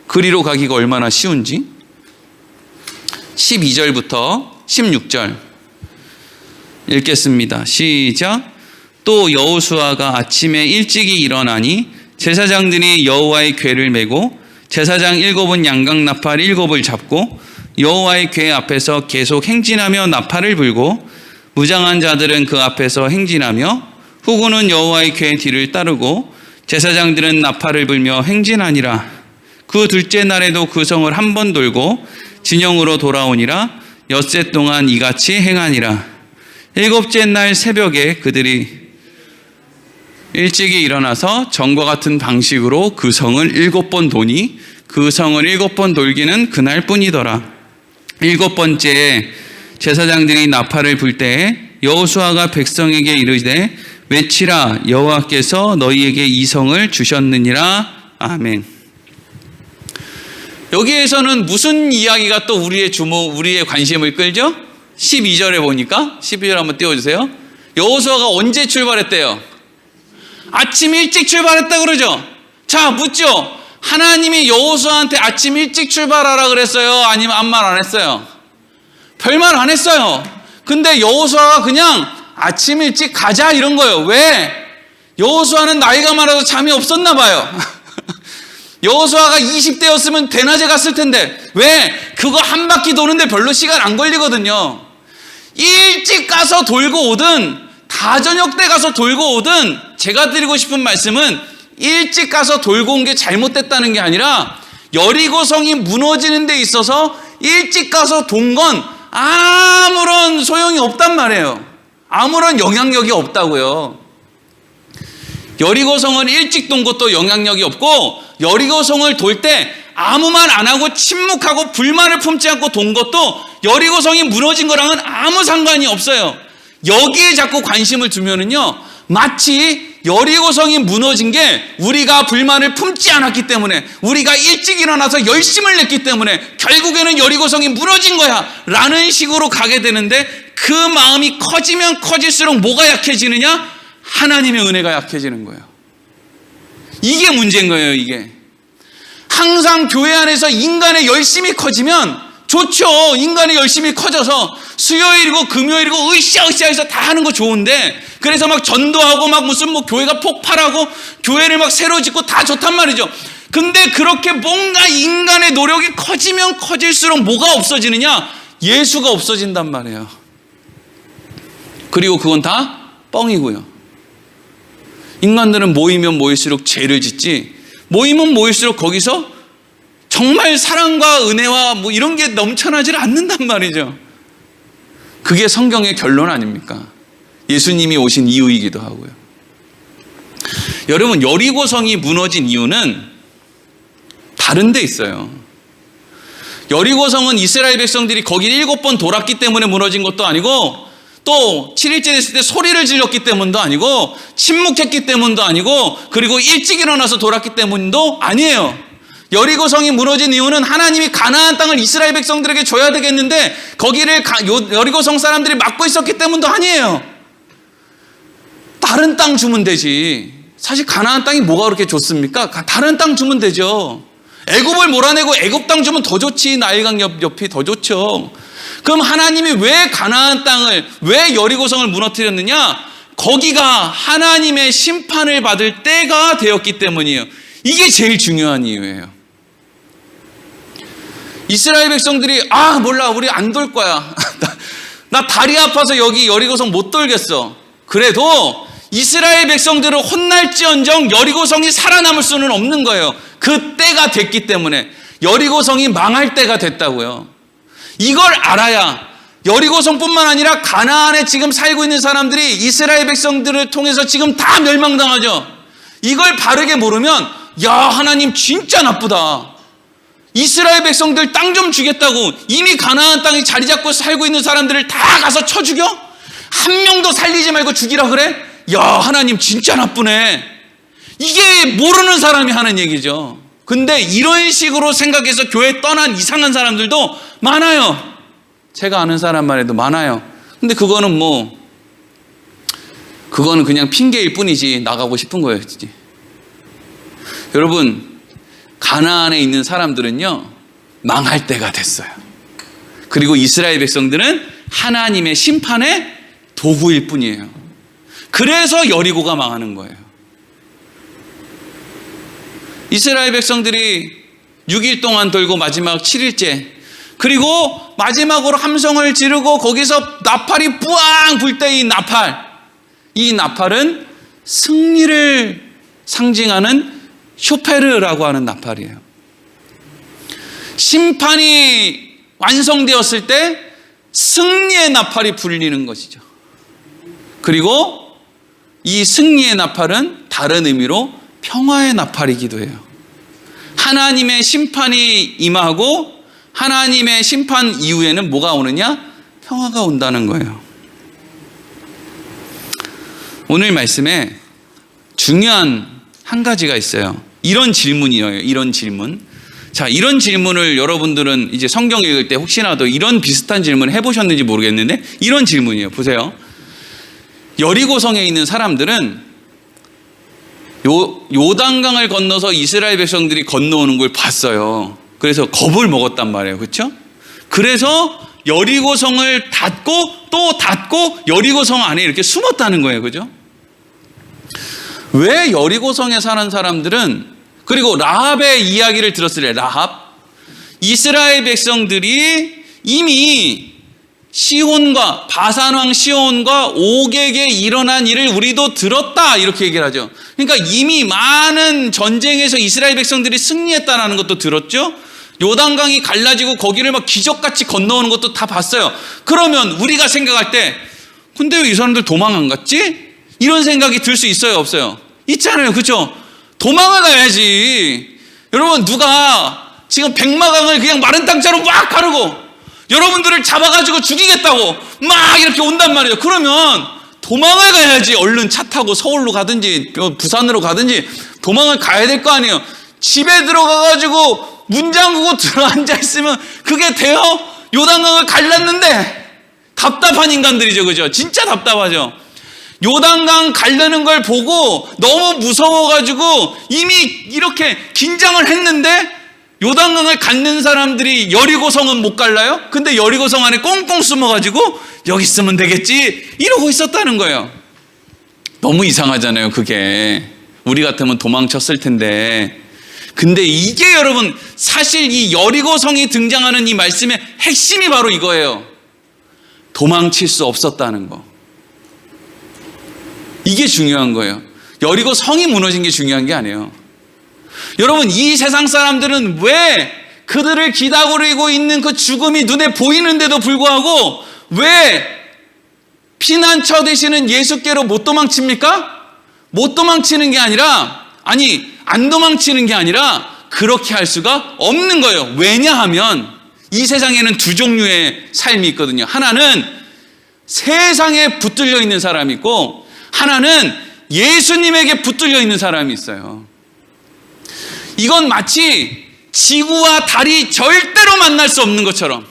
그리로 가기가 얼마나 쉬운지. 12절부터 16절 읽겠습니다. 시작. 또 여호수아가 아침에 일찍이 일어나니 제사장들이 여호와의 궤를 메고 제사장 7은 양각 나팔 7을 잡고 여호와의 궤 앞에서 계속 행진하며 나팔을 불고 무장한 자들은 그 앞에서 행진하며 후군은 여호와의 궤 뒤를 따르고 제사장들은 나팔을 불며 행진하니라. 그 둘째 날에도 그 성을 한 번 돌고 진영으로 돌아오니라. 엿새 동안 이같이 행하니라. 일곱째 날 새벽에 그들이 일찍이 일어나서 전과 같은 방식으로 그 성을 7번 도니 그 성을 7번 돌기는 그날뿐이더라. 7번째에 제사장들이 나팔을 불 때에 여호수아가 백성에게 이르되 외치라, 여호와께서 너희에게 이 성을 주셨느니라. 아멘. 여기에서는 무슨 이야기가 또 우리의 관심을 끌죠? 12절에 보니까 12절 한번 띄워주세요. 여호수아가 언제 출발했대요? 아침 일찍 출발했다 그러죠? 자, 묻죠. 하나님이 여호수아한테 아침 일찍 출발하라 그랬어요? 아니면 아무 말 안 했어요? 별말 안 했어요. 근데 여호수아가 그냥 아침 일찍 가자 이런 거예요. 왜? 여호수아는 나이가 많아서 잠이 없었나 봐요. 여호수아가 20대였으면 대낮에 갔을 텐데 왜? 그거 한 바퀴 도는데 별로 시간 안 걸리거든요. 일찍 가서 돌고 오든 다저녁 때 가서 돌고 오든 제가 드리고 싶은 말씀은 일찍 가서 돌고 온 게 잘못됐다는 게 아니라 여리고성이 무너지는 데 있어서 일찍 가서 돈 건 아무런 소용이 없단 말이에요. 아무런 영향력이 없다고요. 여리고성을 일찍 돈 것도 영향력이 없고 여리고성을 돌 때 아무 말 안 하고 침묵하고 불만을 품지 않고 돈 것도 여리고성이 무너진 거랑은 아무 상관이 없어요. 여기에 자꾸 관심을 두면은요, 마치 여리고성이 무너진 게 우리가 불만을 품지 않았기 때문에, 우리가 일찍 일어나서 열심을 냈기 때문에 결국에는 여리고성이 무너진 거야 라는 식으로 가게 되는데, 그 마음이 커지면 커질수록 뭐가 약해지느냐? 하나님의 은혜가 약해지는 거예요. 이게 문제인 거예요. 이게 항상 교회 안에서 인간의 열심이 커지면 좋죠. 인간이 열심히 커져서 수요일이고 금요일이고 으쌰으쌰해서 다 하는 거 좋은데, 그래서 막 전도하고 막 무슨 교회가 폭발하고 교회를 막 새로 짓고 다 좋단 말이죠. 근데 그렇게 뭔가 인간의 노력이 커지면 커질수록 뭐가 없어지느냐? 예수가 없어진단 말이에요. 그리고 그건 다 뻥이고요. 인간들은 모이면 모일수록 죄를 짓지, 모이면 모일수록 거기서 정말 사랑과 은혜와 이런 게 넘쳐나질 않는단 말이죠. 그게 성경의 결론 아닙니까? 예수님이 오신 이유이기도 하고요. 여러분, 여리고성이 무너진 이유는 다른 데 있어요. 여리고성은 이스라엘 백성들이 거기를 7번 돌았기 때문에 무너진 것도 아니고, 또 7일째 됐을 때 소리를 질렀기 때문도 아니고, 침묵했기 때문도 아니고, 그리고 일찍 일어나서 돌았기 때문도 아니에요. 여리고성이 무너진 이유는 하나님이 가나안 땅을 이스라엘 백성들에게 줘야 되겠는데 거기를 여리고성 사람들이 막고 있었기 때문도 아니에요. 다른 땅 주면 되지. 사실 가나안 땅이 뭐가 그렇게 좋습니까? 다른 땅 주면 되죠. 애굽을 몰아내고 애굽 땅 주면 더 좋지. 나일강 옆이 더 좋죠. 그럼 하나님이 왜 가나안 땅을, 왜 여리고성을 무너뜨렸느냐? 거기가 하나님의 심판을 받을 때가 되었기 때문이에요. 이게 제일 중요한 이유예요. 이스라엘 백성들이 몰라, 우리 안 돌 거야. 나 다리 아파서 여기 여리고성 못 돌겠어. 그래도 이스라엘 백성들을 혼날지언정 여리고성이 살아남을 수는 없는 거예요. 그 때가 됐기 때문에. 여리고성이 망할 때가 됐다고요. 이걸 알아야 여리고성뿐만 아니라 가나안에 지금 살고 있는 사람들이 이스라엘 백성들을 통해서 지금 다 멸망당하죠. 이걸 바르게 모르면 야, 하나님 진짜 나쁘다. 이스라엘 백성들 땅 좀 주겠다고 이미 가나안 땅에 자리 잡고 살고 있는 사람들을 다 가서 쳐 죽여? 한 명도 살리지 말고 죽이라 그래? 야, 하나님 진짜 나쁘네. 이게 모르는 사람이 하는 얘기죠. 근데 이런 식으로 생각해서 교회 떠난 이상한 사람들도 많아요. 제가 아는 사람만 해도 많아요. 근데 그거는 그냥 핑계일 뿐이지 나가고 싶은 거예요. 여러분, 가나안에 있는 사람들은요, 망할 때가 됐어요. 그리고 이스라엘 백성들은 하나님의 심판의 도구일 뿐이에요. 그래서 여리고가 망하는 거예요. 이스라엘 백성들이 6일 동안 돌고 마지막 7일째, 그리고 마지막으로 함성을 지르고 거기서 나팔이 뿌앙 불 때 이 나팔은 승리를 상징하는 쇼페르라고 하는 나팔이에요. 심판이 완성되었을 때 승리의 나팔이 불리는 것이죠. 그리고 이 승리의 나팔은 다른 의미로 평화의 나팔이기도 해요. 하나님의 심판이 임하고 하나님의 심판 이후에는 뭐가 오느냐? 평화가 온다는 거예요. 오늘 말씀에 중요한 한 가지가 있어요. 이런 질문이에요. 이런 질문. 자, 이런 질문을 여러분들은 이제 성경 읽을 때 혹시나도 이런 비슷한 질문을 해보셨는지 모르겠는데 이런 질문이에요. 보세요. 여리고성에 있는 사람들은 요단강을 건너서 이스라엘 백성들이 건너오는 걸 봤어요. 그래서 겁을 먹었단 말이에요. 그렇죠? 그래서 여리고성을 닫고 또 닫고 여리고성 안에 이렇게 숨었다는 거예요. 그죠? 왜 여리고성에 사는 사람들은, 그리고 라합의 이야기를 들었을 때, 라합, 이스라엘 백성들이 이미 시혼과 바산왕 시혼과 오객에 일어난 일을 우리도 들었다 이렇게 얘기를 하죠. 그러니까 이미 많은 전쟁에서 이스라엘 백성들이 승리했다는 것도 들었죠. 요단강이 갈라지고 거기를 막 기적같이 건너오는 것도 다 봤어요. 그러면 우리가 생각할 때 근데 왜 이 사람들 도망 안 갔지? 이런 생각이 들 수 있어요, 없어요? 있잖아요. 그렇죠? 도망을 가야지. 여러분, 누가 지금 백마강을 그냥 마른 땅처럼 막 가르고 여러분들을 잡아가지고 죽이겠다고 막 이렇게 온단 말이에요. 그러면 도망을 가야지. 얼른 차 타고 서울로 가든지 부산으로 가든지 도망을 가야 될 거 아니에요. 집에 들어가가지고 문 잠그고 들어앉아 있으면 그게 돼요? 요단강을 갈랐는데 답답한 인간들이죠. 그죠? 진짜 답답하죠. 요단강 가르는 걸 보고 너무 무서워가지고 이미 이렇게 긴장을 했는데 요단강을 갖는 사람들이 여리고성은 못 갈라요? 근데 여리고성 안에 꽁꽁 숨어가지고 여기 있으면 되겠지 이러고 있었다는 거예요. 너무 이상하잖아요. 그게 우리 같으면 도망쳤을 텐데. 근데 이게 여러분 사실 이 여리고성이 등장하는 이 말씀의 핵심이 바로 이거예요. 도망칠 수 없었다는 거. 이게 중요한 거예요. 여리고성이 무너진 게 중요한 게 아니에요. 여러분, 이 세상 사람들은 왜 그들을 기다리고 있는 그 죽음이 눈에 보이는데도 불구하고 왜 피난처 되시는 예수께로 못 도망칩니까? 못 도망치는 게 아니라, 안 도망치는 게 아니라 그렇게 할 수가 없는 거예요. 왜냐하면 이 세상에는 두 종류의 삶이 있거든요. 하나는 세상에 붙들려 있는 사람이 있고 하나는 예수님에게 붙들려 있는 사람이 있어요. 이건 마치 지구와 달이 절대로 만날 수 없는 것처럼,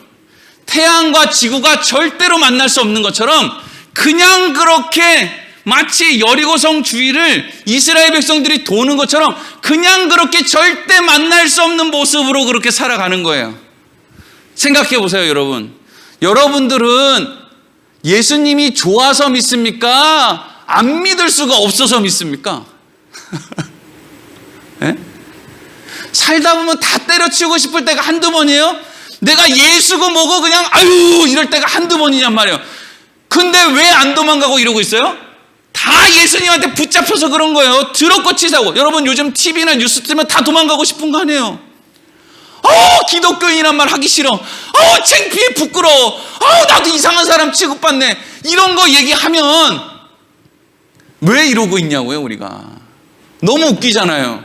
태양과 지구가 절대로 만날 수 없는 것처럼 그냥 그렇게 마치 여리고성 주위를 이스라엘 백성들이 도는 것처럼 그냥 그렇게 절대 만날 수 없는 모습으로 그렇게 살아가는 거예요. 생각해 보세요, 여러분. 여러분들은 예수님이 좋아서 믿습니까? 안 믿을 수가 없어서 믿습니까? 네? 살다 보면 다 때려치우고 싶을 때가 한두 번이에요? 내가 예수고 뭐고 그냥 아유 이럴 때가 한두 번이냔 말이에요. 근데 왜 안 도망가고 이러고 있어요? 다 예수님한테 붙잡혀서 그런 거예요. 더럽고 치사하고. 여러분 요즘 TV나 뉴스 뜨면 다 도망가고 싶은 거 아니에요? 기독교인이란 말 하기 싫어. 창피해, 부끄러워. 나도 이상한 사람 취급받네. 이런 거 얘기하면 왜 이러고 있냐고요, 우리가. 너무 웃기잖아요.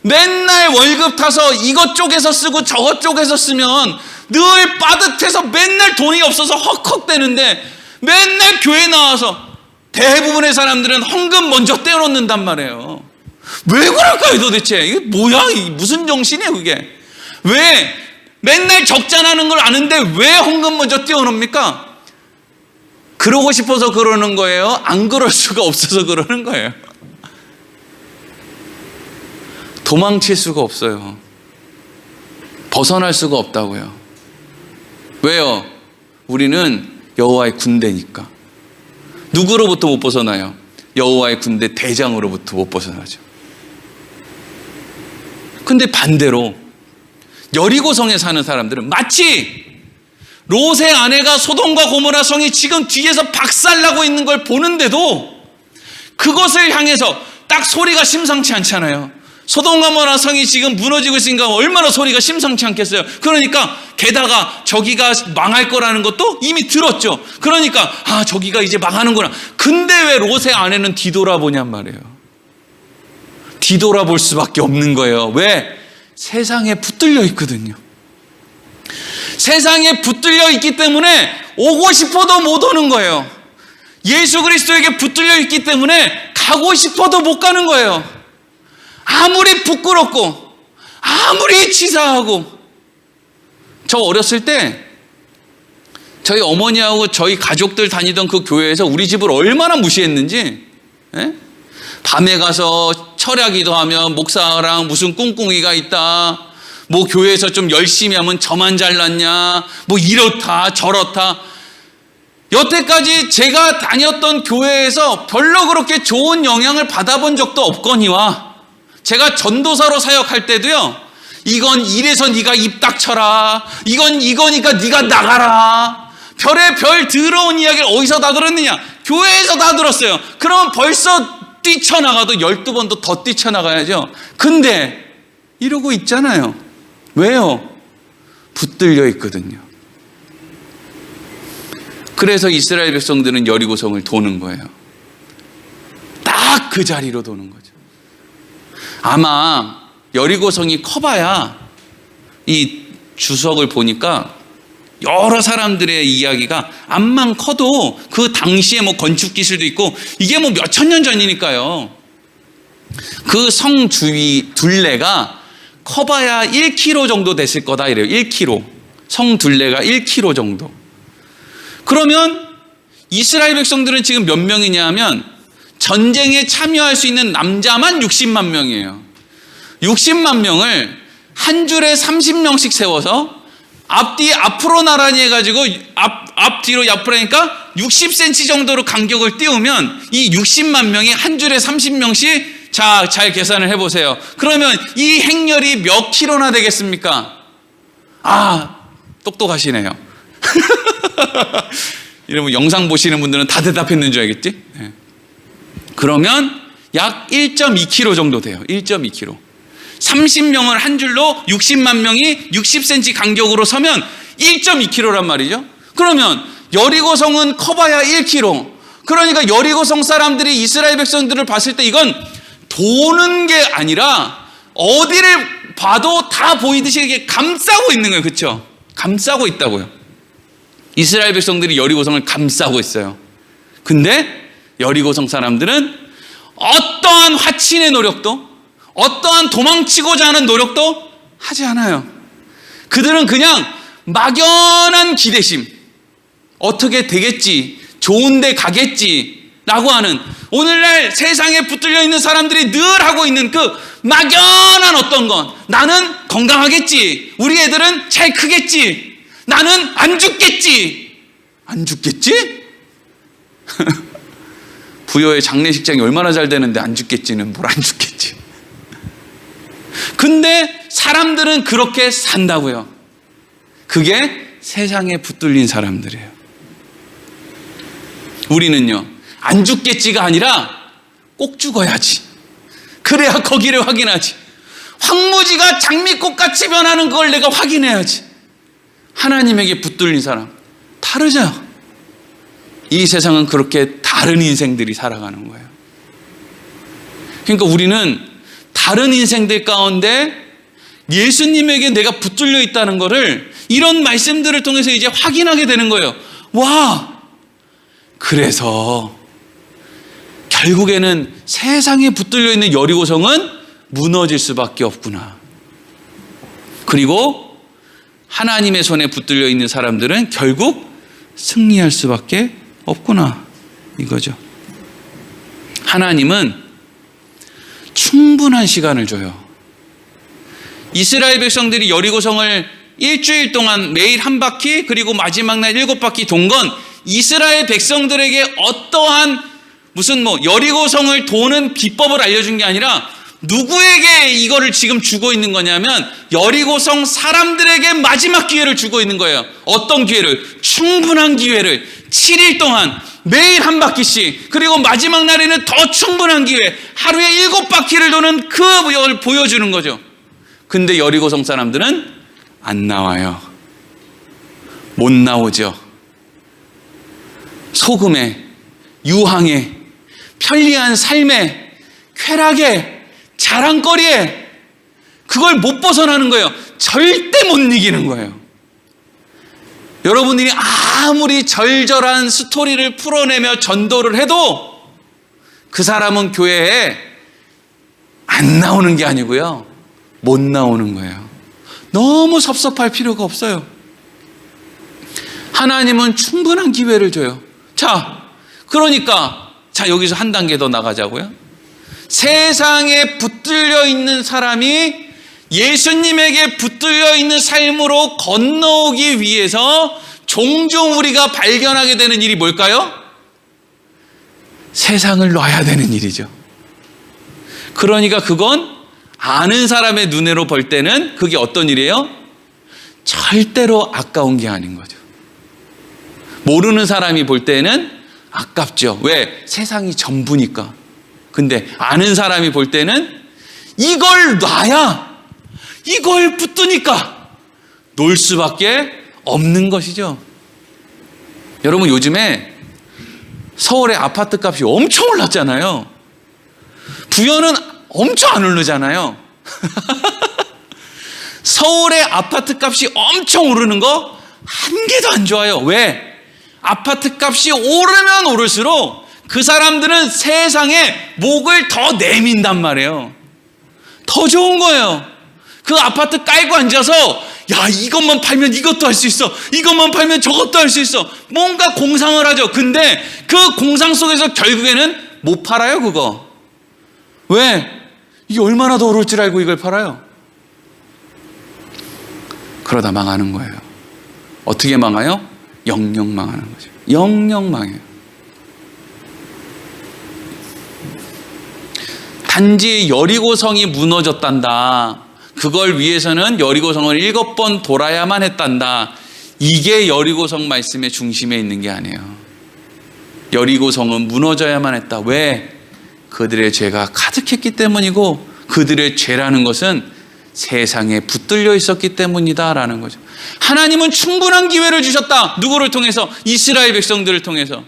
맨날 월급 타서 이것 쪽에서 쓰고 저것 쪽에서 쓰면 늘 빠듯해서 맨날 돈이 없어서 헉헉대는데 맨날 교회 나와서 대부분의 사람들은 헌금 먼저 떼어놓는단 말이에요. 왜 그럴까요, 도대체? 이게 뭐야? 무슨 정신이에요, 그게? 왜 맨날 적자나는 걸 아는데 왜 헌금 먼저 떼어놓습니까? 그러고 싶어서 그러는 거예요? 안 그럴 수가 없어서 그러는 거예요. 도망칠 수가 없어요. 벗어날 수가 없다고요. 왜요? 우리는 여호와의 군대니까. 누구로부터 못 벗어나요? 여호와의 군대 대장으로부터 못 벗어나죠. 근데 반대로 여리고성에 사는 사람들은 마치 롯의 아내가 소돔과 고모라 성이 지금 뒤에서 박살나고 있는 걸 보는데도 그것을 향해서 딱 소리가 심상치 않잖아요. 소돔과 고모라 성이 지금 무너지고 있으니까 얼마나 소리가 심상치 않겠어요. 그러니까 게다가 저기가 망할 거라는 것도 이미 들었죠. 그러니까 저기가 이제 망하는구나. 근데 왜 롯의 아내는 뒤돌아보냔 말이에요. 뒤돌아볼 수밖에 없는 거예요. 왜? 세상에 붙들려 있거든요. 세상에 붙들려 있기 때문에 오고 싶어도 못 오는 거예요. 예수 그리스도에게 붙들려 있기 때문에 가고 싶어도 못 가는 거예요. 아무리 부끄럽고 아무리 치사하고. 저 어렸을 때 저희 어머니하고 저희 가족들 다니던 그 교회에서 우리 집을 얼마나 무시했는지. 예? 밤에 가서 철야기도 하면 목사랑 무슨 꿍꿍이가 있다, 뭐 교회에서 좀 열심히 하면 저만 잘났냐, 뭐 이렇다 저렇다. 여태까지 제가 다녔던 교회에서 별로 그렇게 좋은 영향을 받아본 적도 없거니와, 제가 전도사로 사역할 때도요, 이건 이래서 네가 입 닥쳐라, 이건 이거니까 네가 나가라, 별의 별 더러운 이야기를 어디서 다 들었느냐? 교회에서 다 들었어요. 그럼 벌써 뛰쳐나가도 12번도 더 뛰쳐나가야죠. 근데 이러고 있잖아요. 왜요? 붙들려 있거든요. 그래서 이스라엘 백성들은 여리고성을 도는 거예요. 딱 그 자리로 도는 거죠. 아마 여리고성이 커봐야, 이 주석을 보니까 여러 사람들의 이야기가 암만 커도 그 당시에 뭐 건축 기술도 있고 이게 뭐 몇천 년 전이니까요. 그 성 주위 둘레가 커봐야 1km 정도 됐을 거다 이래요. 1km. 성 둘레가 1km 정도. 그러면 이스라엘 백성들은 지금 몇 명이냐 하면 전쟁에 참여할 수 있는 남자만 60만 명이에요. 60만 명을 한 줄에 30명씩 세워서 앞뒤 앞으로 나란히 해가지고 앞뒤로 옆으로 하니까 60cm 정도로 간격을 띄우면 이 60만 명이 한 줄에 30명씩, 자, 잘 계산을 해보세요. 그러면 이 행렬이 몇 킬로나 되겠습니까? 똑똑하시네요. 이러면 영상 보시는 분들은 다 대답했는 줄 알겠지? 네. 그러면 약 1.2km 정도 돼요. 1.2km. 30명을 한 줄로 60만 명이 60cm 간격으로 서면 1.2km란 말이죠. 그러면 여리고성은 커봐야 1km. 그러니까 여리고성 사람들이 이스라엘 백성들을 봤을 때 이건 도는 게 아니라 어디를 봐도 다 보이듯이 이렇게 감싸고 있는 거예요. 그렇죠? 감싸고 있다고요. 이스라엘 백성들이 여리고성을 감싸고 있어요. 근데 여리고성 사람들은 어떠한 화친의 노력도, 어떠한 도망치고자 하는 노력도 하지 않아요. 그들은 그냥 막연한 기대심, 어떻게 되겠지, 좋은데 가겠지 라고 하는, 오늘날 세상에 붙들려 있는 사람들이 늘 하고 있는 그 막연한 어떤 것, 나는 건강하겠지, 우리 애들은 잘 크겠지, 나는 안 죽겠지. 안 죽겠지? 부여의 장례식장이 얼마나 잘 되는데 안 죽겠지는 뭘 안 죽겠지. 근데 사람들은 그렇게 산다고요. 그게 세상에 붙들린 사람들이에요. 우리는요, 안 죽겠지가 아니라 꼭 죽어야지, 그래야 거기를 확인하지, 황무지가 장미꽃같이 변하는 걸 내가 확인해야지. 하나님에게 붙들린 사람 다르죠. 이 세상은 그렇게 다른 인생들이 살아가는 거예요. 그러니까 우리는 다른 인생들 가운데 예수님에게 내가 붙들려 있다는 것을 이런 말씀들을 통해서 이제 확인하게 되는 거예요. 와, 그래서 결국에는 세상에 붙들려 있는 여리고성은 무너질 수밖에 없구나. 그리고 하나님의 손에 붙들려 있는 사람들은 결국 승리할 수밖에 없구나, 이거죠. 하나님은 충분한 시간을 줘요. 이스라엘 백성들이 여리고성을 일주일 동안 매일 한 바퀴, 그리고 마지막 날 7바퀴 돈 건 이스라엘 백성들에게 어떠한 무슨 여리고성을 도는 비법을 알려준 게 아니라 누구에게 이거를 지금 주고 있는 거냐면 여리고성 사람들에게 마지막 기회를 주고 있는 거예요. 어떤 기회를? 충분한 기회를 7일 동안 매일 한 바퀴씩, 그리고 마지막 날에는 더 충분한 기회, 하루에 7바퀴를 도는 그걸 보여주는 거죠. 근데 여리고성 사람들은 안 나와요. 못 나오죠. 소금에, 유황에, 편리한 삶에, 쾌락에, 자랑거리에, 그걸 못 벗어나는 거예요. 절대 못 이기는 거예요. 여러분들이 아무리 절절한 스토리를 풀어내며 전도를 해도 그 사람은 교회에 안 나오는 게 아니고요, 못 나오는 거예요. 너무 섭섭할 필요가 없어요. 하나님은 충분한 기회를 줘요. 그러니까 여기서 한 단계 더 나가자고요. 세상에 붙들려 있는 사람이 예수님에게 붙들려 있는 삶으로 건너오기 위해서 종종 우리가 발견하게 되는 일이 뭘까요? 세상을 놔야 되는 일이죠. 그러니까 그건 아는 사람의 눈으로 볼 때는 그게 어떤 일이에요? 절대로 아까운 게 아닌 거죠. 모르는 사람이 볼 때는 아깝죠. 왜? 세상이 전부니까. 근데 아는 사람이 볼 때는 이걸 놔야, 이걸 붙드니까 놀 수밖에 없는 것이죠. 여러분, 요즘에 서울의 아파트 값이 엄청 올랐잖아요. 부여는 엄청 안 오르잖아요. 서울의 아파트 값이 엄청 오르는 거 한 개도 안 좋아요. 왜? 아파트 값이 오르면 오를수록 그 사람들은 세상에 목을 더 내민단 말이에요. 더 좋은 거예요. 그 아파트 깔고 앉아서 야, 이것만 팔면 이것도 할 수 있어, 이것만 팔면 저것도 할 수 있어, 뭔가 공상을 하죠. 근데 그 공상 속에서 결국에는 못 팔아요, 그거. 왜? 이게 얼마나 더 오를 줄 알고 이걸 팔아요? 그러다 망하는 거예요. 어떻게 망해요? 영영 망하는 거죠. 영영 망해요. 단지 여리고성이 무너졌단다, 그걸 위해서는 여리고성을 7번 돌아야만 했단다, 이게 여리고성 말씀의 중심에 있는 게 아니에요. 여리고성은 무너져야만 했다. 왜? 그들의 죄가 가득했기 때문이고, 그들의 죄라는 것은 세상에 붙들려 있었기 때문이다라는 거죠. 하나님은 충분한 기회를 주셨다. 누구를 통해서? 이스라엘 백성들을 통해서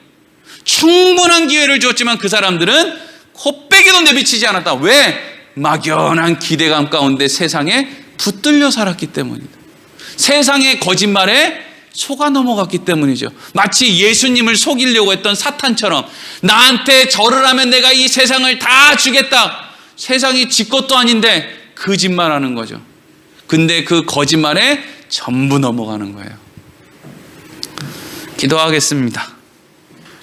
충분한 기회를 주었지만 그 사람들은 코빼기도 내비치지 않았다. 왜? 막연한 기대감 가운데 세상에 붙들려 살았기 때문이다. 세상의 거짓말에 속아 넘어갔기 때문이죠. 마치 예수님을 속이려고 했던 사탄처럼, 나한테 절을 하면 내가 이 세상을 다 주겠다. 세상이 지 것도 아닌데 거짓말하는 거죠. 근데 그 거짓말에 전부 넘어가는 거예요. 기도하겠습니다.